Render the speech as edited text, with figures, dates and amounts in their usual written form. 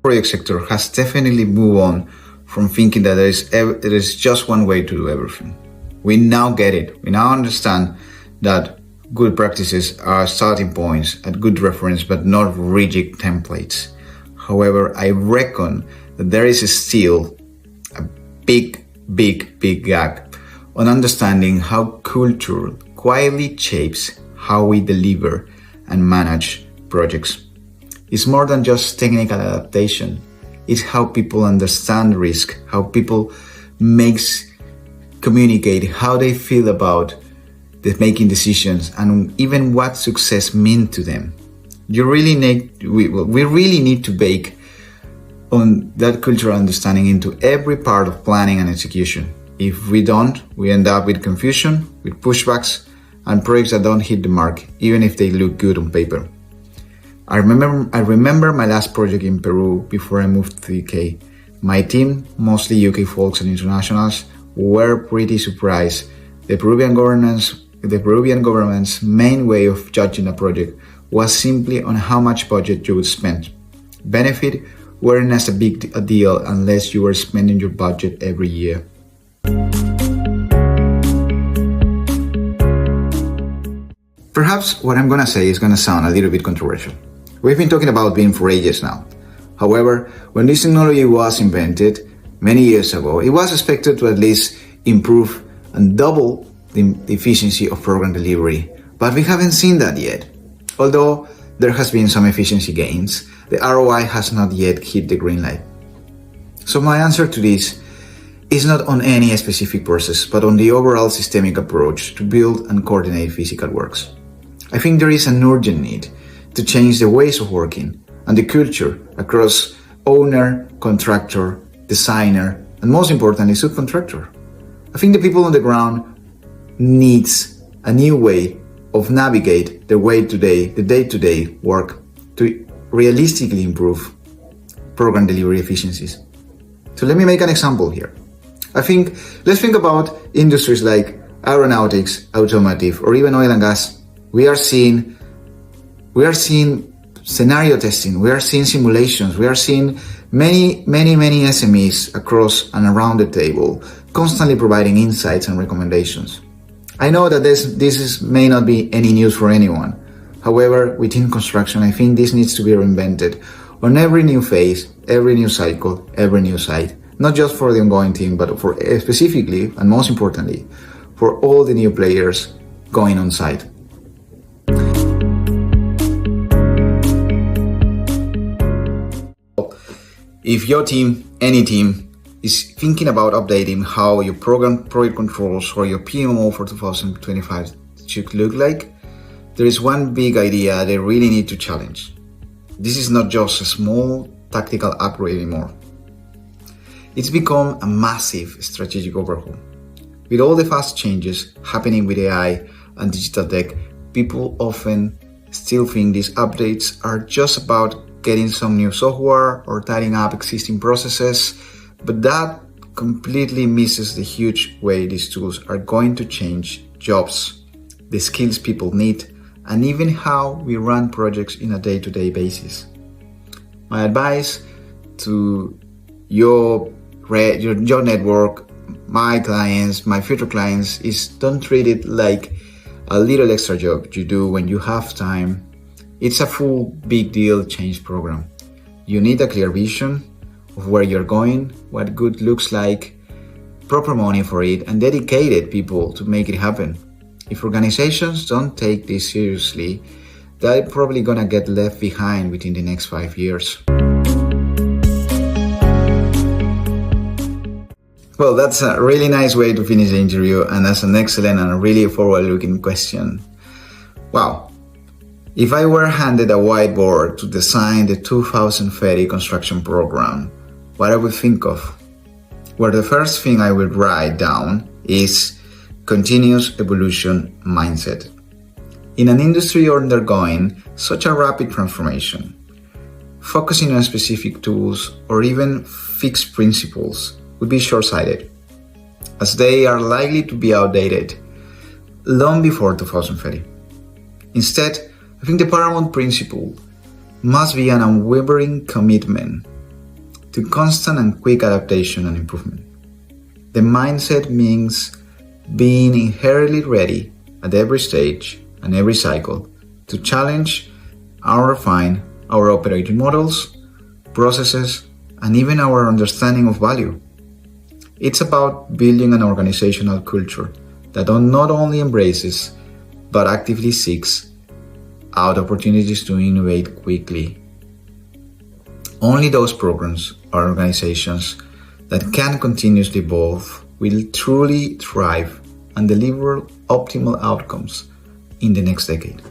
project sector has definitely moved on from thinking that there is just one way to do everything. We now get it. We now understand that good practices are starting points at good reference, but not rigid templates. However, I reckon that there is still a big gap on understanding how culture quietly shapes how we deliver and manage projects. It's more than just technical adaptation. It's how people understand risk, how people communicate, how they feel about making decisions, and even what success means to them. We really need to bake on that cultural understanding into every part of planning and execution. If we don't, we end up with confusion, with pushbacks, and projects that don't hit the mark, even if they look good on paper. I remember my last project in Peru before I moved to the UK. My team, mostly UK folks and internationals, were pretty surprised. The Peruvian government's main way of judging a project was simply on how much budget you would spend. Benefit weren't as a big a deal unless you were spending your budget every year. Perhaps what I'm gonna say is gonna sound a little bit controversial. We've been talking about BIM for ages now. However, when this technology was invented many years ago, it was expected to at least improve and double the efficiency of program delivery. But we haven't seen that yet. Although there has been some efficiency gains, the ROI has not yet hit the green light. So my answer to this is not on any specific process, but on the overall systemic approach to build and coordinate physical works. I think there is an urgent need to change the ways of working and the culture across owner, contractor, designer, and most importantly, subcontractor. I think the people on the ground needs a new way of navigate the day-to-day work to realistically improve program delivery efficiencies. So let me make an example here. Let's think about industries like aeronautics, automotive, or even oil and gas. We are seeing scenario testing, we are seeing simulations, we are seeing many SMEs across and around the table constantly providing insights and recommendations. I know that this may not be any news for anyone. However, within construction, I think this needs to be reinvented on every new phase, every new cycle, every new site, not just for the ongoing team, but for specifically, and most importantly, for all the new players going on site. If your team, any team, is thinking about updating how your project controls or your PMO for 2025 should look like, there is one big idea they really need to challenge. This is not just a small tactical upgrade anymore. It's become a massive strategic overhaul. With all the fast changes happening with AI and digital tech, people often still think these updates are just about getting some new software or tidying up existing processes, but that completely misses the huge way these tools are going to change jobs, the skills people need, and even how we run projects in a day-to-day basis. My advice to your network, my clients, my future clients, is don't treat it like a little extra job you do when you have time. It's a full big deal change program. You need a clear vision of where you're going, what good looks like, proper money for it, and dedicated people to make it happen. If organizations don't take this seriously, they're probably gonna get left behind within the next 5 years. Well, that's a really nice way to finish the interview, and that's an excellent and really forward-looking question. Wow. If I were handed a whiteboard to design the 2030 construction program, what I would think of? Well, the first thing I would write down is continuous evolution mindset. In an industry undergoing such a rapid transformation, focusing on specific tools or even fixed principles would be short-sighted, as they are likely to be outdated long before 2030. Instead, I think the paramount principle must be an unwavering commitment to constant and quick adaptation and improvement. The mindset means being inherently ready at every stage and every cycle to challenge and refine our operating models, processes, and even our understanding of value. It's about building an organizational culture that not only embraces but actively seeks out opportunities to innovate quickly. Only those programs or organizations that can continuously evolve will truly thrive and deliver optimal outcomes in the next decade.